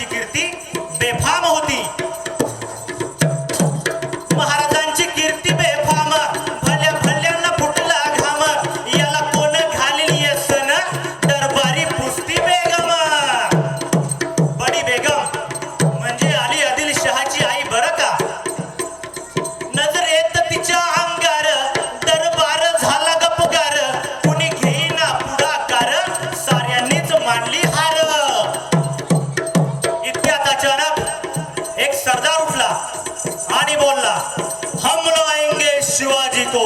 कीर्ती बेफाम होती. महाराजांची कीर्ती बेफाम, भल्या भल्यांना फुटला घाम. याला कोण घालेली सन दरबारी पुस्ती बेगम. बडी बेगम म्हणजे अली आदिलशहाची आई बरं का. नजरेत तिच्या अंगार दरबार झाला गपगार. कुणी घेईना पुढाकार, साऱ्यांनीच मांडली हार. इतक्यात अचानक एक सरदार उठला आणि बोलला, हम लाएंगे शिवाजी को.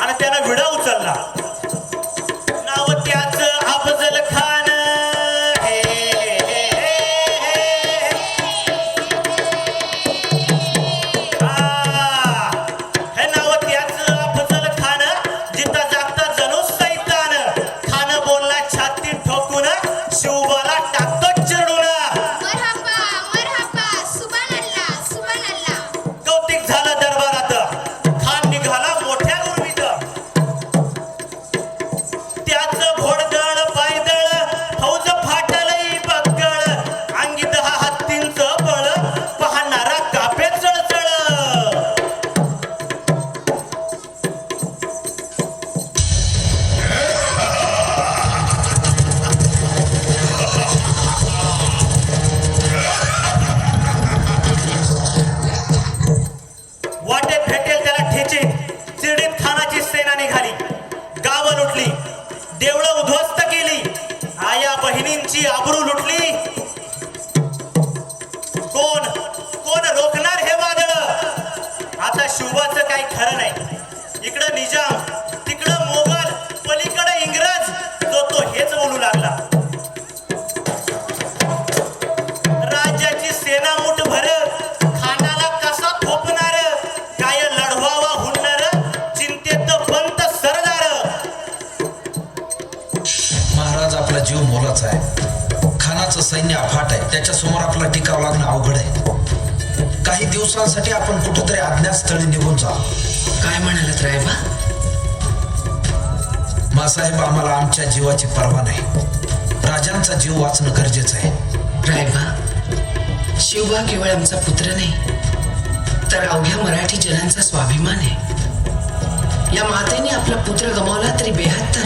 आणि त्यानं विडा उचलला. नाव त्याच अफजल खान. हे, हे, हे, हे. हे नाव त्याच अफजल खान. जिता जागता जणू सैतान. खान बोलला छाती ठोकून, शिवबाला टाकतो चिरडून. मरहबा मरहबा सुभानअल्लाह सुभानअल्लाह. कौतिक झालं दरबारात. खान निघाला मोठ्या उर्मीत. त्याच घोडदळ पायदळ फौज फाटलई बक्कळ. अंगी 10 हत्तींचं बळ, पाहणारा कापे चळचळ. वाटेत भेटेल त्याला ठेचीत चिडीत खानाची सेना निघाली. गावं लुटली, देवळं उद्ध्वस्त केली, आया बहिणींची आबरू लुटली. कोण कोण रोखणार हे वादळ. आता शिवबाचं काही खरं नाही. इकडं निजाम, तिकडं मोगल, पलीकडे इंग्रज. तो हेच बोलू लागला. राज्याची सेना मुठभर, खानाला कसा थोपणार. काय लढवावा हुनर, चिंतेत पंत सरदार. महाराज आपला जीव मोलाचा आहे. खानाचं सैन्य अफाट आहे. त्याच्यासमोर आपला टिकाव लागणं अवघड आहे. काही दिवसांसाठी आपण कुठेतरी अज्ञातस्थळी निघून जा. काय म्हणालात रायबा? मासाहेब, आम्हाला आमच्या जीवाची पर्वा नाही. राजांचा जीव वाचणं गरजेचं आहे. रायबा, शिवबा केवळ आमचा पुत्र नाही, तर अवघ्या मराठी जनांचा स्वाभिमान आहे. या मातेने आपला पुत्र गमावला तरी बेहत्तर,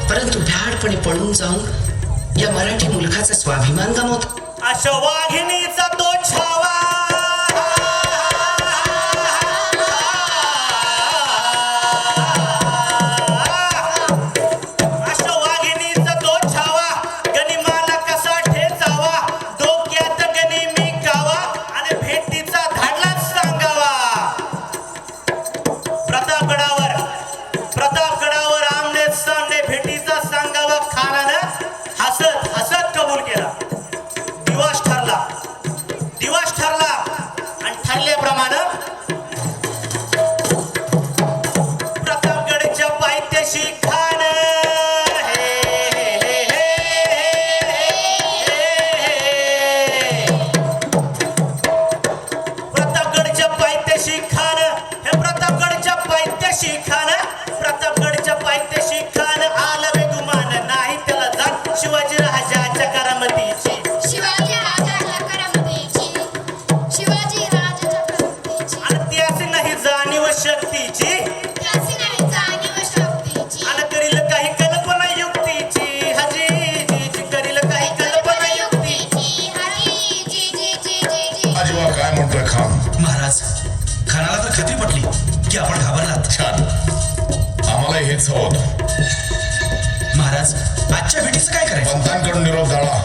परंतु भ्याडपणे पळून जाऊन या मराठी मुलखाचा स्वाभिमान गमावतो. अश्ववाहिनीचा तो छावा. अश्ववाहिनीचा तो छावा, गनिमाला कसा ठेचावा. डोक्यात गनिमी कावा, आणि भेटीचा धाडलाच सांगावा. प्रतापगडावर आमने सामने भेटीचा सांगावा. खानानं हसत हसत कबूल केला. दिवस ठरला आणि ठरल्याप्रमाणे प्रतापगडच्या पायथ्याशी खान. हे, हे, हे, हे. प्रतापगडच्या पायथ्याशी खान. हे प्रतापगडच्या पायथ्याशी खान. प्रतापगडच्या पायथ्याशी खान. आलं बेगुमान, नाही त्याला जात शिवाजी राजाच्या करामतीची. शिवाजी राजाच्या करामतीची. शिवाजी राजाच्या करामतीची. आणि त्याची नाही जाणीव शक्तीची. त्याची नाही जाणीव शक्तीची. आणि करील काही कल्पना युक्तीची. हजी जी जी करील काही कल्पना युक्तीची. हरी जी जी जी जी जी. आजोबा काय म्हणतोय खान? महाराज, खानाला तर खात्री पटली की आपण घाबरलात. छान, आम्हाला हेच हवं होतं. महाराज, आजच्या भेटीचं काय करायचं? पंतांकडून निरोप झाला.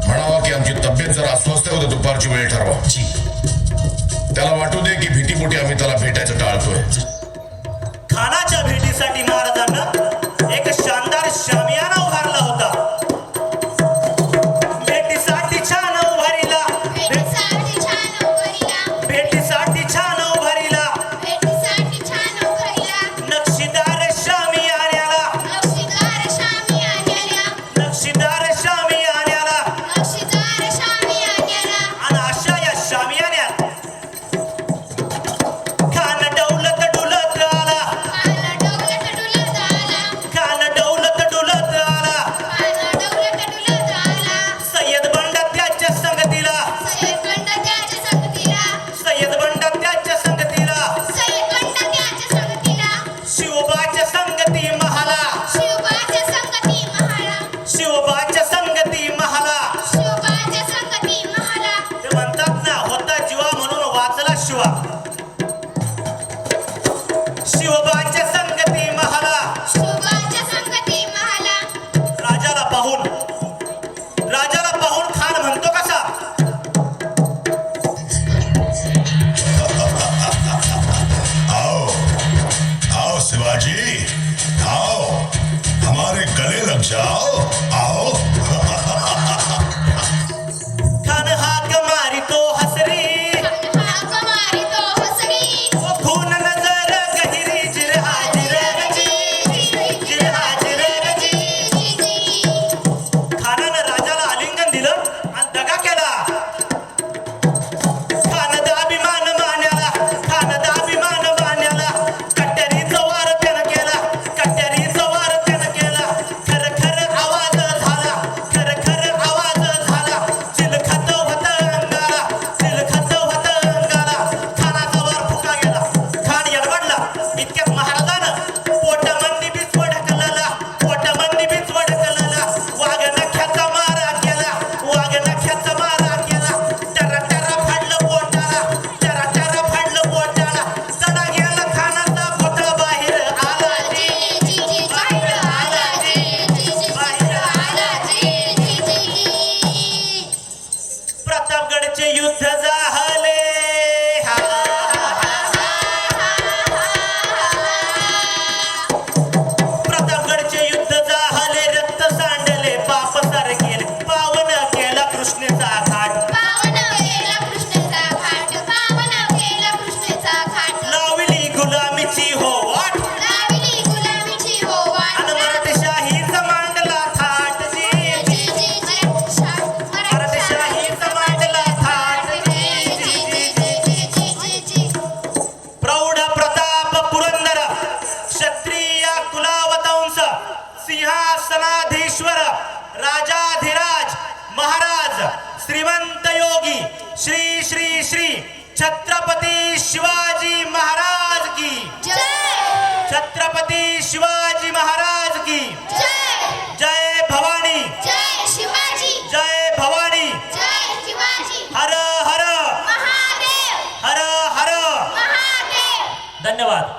म्हणावा की आमची तब्येत जरा अस्वस्थ होते, दुपारची वेळ ठरवा. जी. त्याला वाटू दे की भीतीपोटी आम्ही त्याला भेटायचं टाळतोय. खानाच्या भेटीसाठी महाराजांना एक शानदार शामियाना उभारला होता. भेटीसाठी छान उभारीला. भेटीसाठी छान उभारीला. भेटीसाठी छान उभारीला. भेटीसाठी छान उभारीला. नक्षीदार शामियान्याला. नक्षीदार शामी आण्याला. नक्षीदार शामियान्याला. नक्षीदार शामी आण्याला. आणि अशा या शामियान्यात खान डौलत डुलत आला. खान डौलत डुलत शिवबाच्या संगती महाला शिवबाच्या संगती महाला शिवबाच्या संगती महाला शिवबाच्या संगती महाला ते म्हणतात ना होता जीवा म्हणून वाचला शिवा शिवबाच्या संगती महाला शिवबाच्या संगती महाला राजाला पाहून खान म्हणतो कसा आओ आओ शिवाजी आओ हमारे गले लग जाओ आओ खान हाक मारितो हसरी हाक मारितो हसरी ओ खून नजर गहिरी जिरहा जिरगजी जिरहा जिरगजी खानानं राजाला आलिंगन दिलं आणि दगा केला खानदाभिमान मान्याला कट्यारीचा वार त्यानं केला खर खर आवाज झाला चिलखत होत अंगाला खानाचा वार फुका गेला खान यडवडला इतक्यात महाराजानं पोटामंदी बिचवड कलला वाघ नख्याचा मारा केला टरा फाडलं पोटाला चढा गेला खानाचा पोटा बाहेर आला प्रतापगडचे युद्ध झाले प्रतापगडचे युद्ध झाले रक्त सांडले पाप सर गेले पावन केला कृष्णेचा घाट लावली गुलामीची हो वाट आणि मराठेशाहीचा मांडला थाट मराठेशाहीचा मांडला थाट प्रौढ प्रताप पुरंदर क्षत्रिय कुलावतंस सिंहासनाधीश्वर राजाधिराज महाराज श्रीमंत योगी श्री श्री श्री छत्रपती शिवाजी महाराज की छत्रपती शिवाजी महाराज की जय भवानी जय भवानी हर हर हर हर धन्यवाद.